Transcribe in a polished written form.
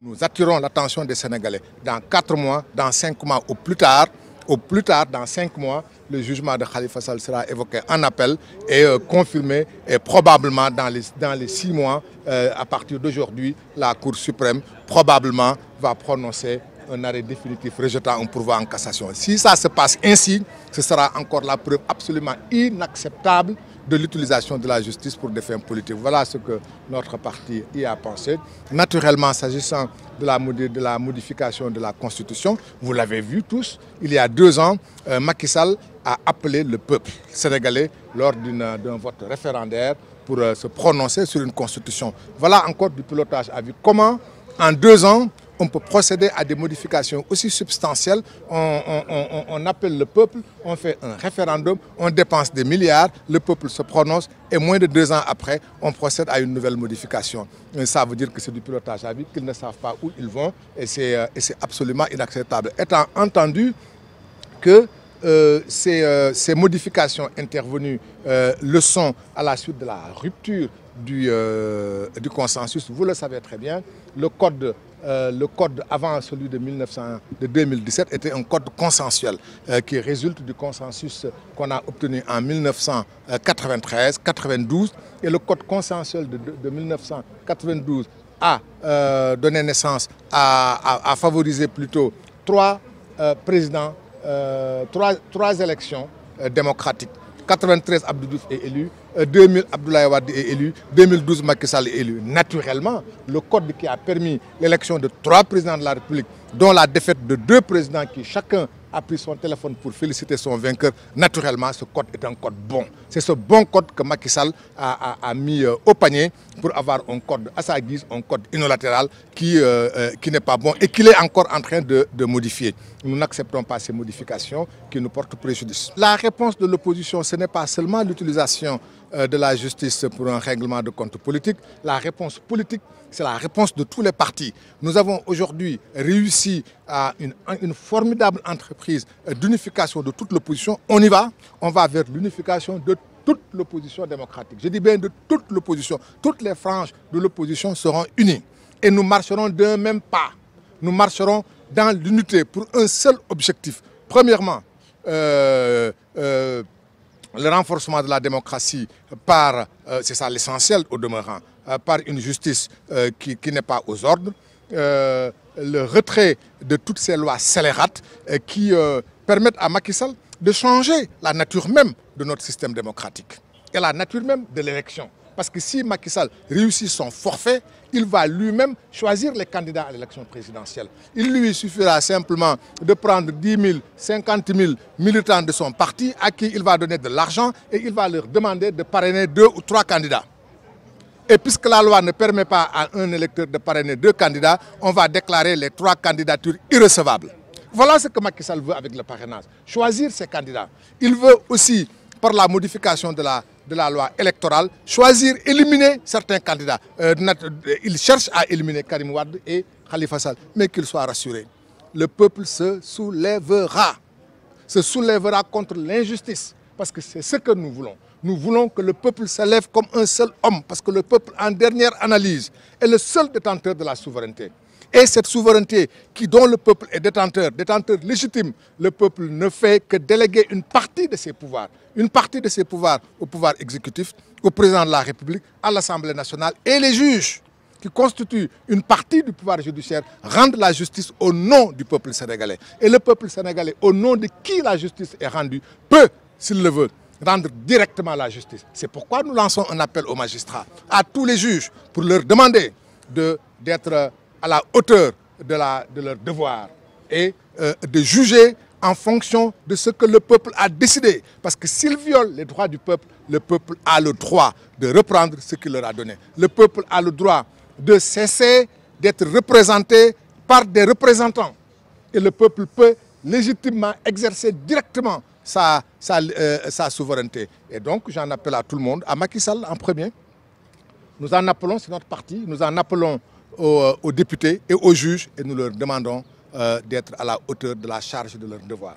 Nous attirons l'attention des Sénégalais. Dans 4 mois, dans 5 mois au plus tard dans 5 mois, le jugement de Khalifa Sall sera évoqué en appel et confirmé. Et probablement dans les 6 mois, à partir d'aujourd'hui, la Cour suprême probablement va prononcer un arrêt définitif rejetant un pourvoi en cassation. Si ça se passe ainsi, ce sera encore la preuve absolument inacceptable de l'utilisation de la justice pour des fins politiques. Voilà ce que notre parti y a pensé. Naturellement, s'agissant de la modification de la Constitution, vous l'avez vu tous, il y a 2 ans, Macky Sall a appelé le peuple sénégalais lors d'un vote référendaire pour se prononcer sur une Constitution. Voilà encore du pilotage à vue. Comment, en 2 ans, on peut procéder à des modifications aussi substantielles. On appelle le peuple, on fait un référendum, on dépense des milliards, le peuple se prononce et moins de 2 ans après, on procède à une nouvelle modification. Et ça veut dire que c'est du pilotage à vue, qu'ils ne savent pas où ils vont et c'est absolument inacceptable. Étant entendu que ces modifications intervenues le sont à la suite de la rupture du consensus, vous le savez très bien, le code avant celui de 2017 était un code consensuel qui résulte du consensus qu'on a obtenu en 1993-92 et le code consensuel de 1992 a donné naissance à favoriser plutôt 3 présidents, 3 élections démocratiques. 93, Abdou Diouf est élu, 2000, Abdoulaye Wade est élu, 2012, Macky Sall est élu. Naturellement, le code qui a permis l'élection de 3 présidents de la République, dont la défaite de 2 présidents qui chacun a pris son téléphone pour féliciter son vainqueur, naturellement, ce code est un code bon. C'est ce bon code que Macky Sall a mis au panier pour avoir un code à sa guise, un code unilatéral qui n'est pas bon et qu'il est encore en train de modifier. Nous n'acceptons pas ces modifications qui nous portent préjudice. La réponse de l'opposition, ce n'est pas seulement l'utilisation de la justice pour un règlement de comptes politiques. La réponse politique, c'est la réponse de tous les partis. Nous avons aujourd'hui réussi à une formidable entreprise d'unification de toute l'opposition. On y va, on va vers l'unification de toute l'opposition démocratique. Je dis bien de toute l'opposition. Toutes les franges de l'opposition seront unies. Et nous marcherons d'un même pas. Nous marcherons dans l'unité pour un seul objectif. Premièrement, le renforcement de la démocratie par, c'est ça l'essentiel au demeurant, par une justice qui n'est pas aux ordres, le retrait de toutes ces lois scélérates qui permettent à Macky Sall de changer la nature même de notre système démocratique et la nature même de l'élection. Parce que si Macky Sall réussit son forfait, il va lui-même choisir les candidats à l'élection présidentielle. Il lui suffira simplement de prendre 10 000, 50 000 militants de son parti à qui il va donner de l'argent et il va leur demander de parrainer 2 ou 3 candidats. Et puisque la loi ne permet pas à un électeur de parrainer 2 candidats, on va déclarer les 3 candidatures irrecevables. Voilà ce que Macky Sall veut avec le parrainage, choisir ses candidats. Il veut aussi, par la modification de la loi électorale, choisir, éliminer certains candidats. Il cherche à éliminer Karim Wade et Khalifa Sall, mais qu'il soit rassuré. Le peuple se soulèvera contre l'injustice, parce que c'est ce que nous voulons. Nous voulons que le peuple se lève comme un seul homme, parce que le peuple, en dernière analyse, est le seul détenteur de la souveraineté. Et cette souveraineté dont le peuple est détenteur légitime, le peuple ne fait que déléguer une partie de ses pouvoirs au pouvoir exécutif, au président de la République, à l'Assemblée nationale et les juges qui constituent une partie du pouvoir judiciaire rendent la justice au nom du peuple sénégalais. Et le peuple sénégalais, au nom de qui la justice est rendue, peut, s'il le veut, rendre directement la justice. C'est pourquoi nous lançons un appel aux magistrats, à tous les juges, pour leur demander d'être à la hauteur de leur devoir et de juger en fonction de ce que le peuple a décidé. Parce que s'ils violent les droits du peuple, le peuple a le droit de reprendre ce qu'il leur a donné. Le peuple a le droit de cesser d'être représenté par des représentants. Et le peuple peut légitimement exercer directement sa souveraineté. Et donc j'en appelle à tout le monde, à Macky Sall en premier. Nous en appelons, c'est notre parti, nous en appelons aux députés et aux juges et nous leur demandons d'être à la hauteur de la charge de leur devoir.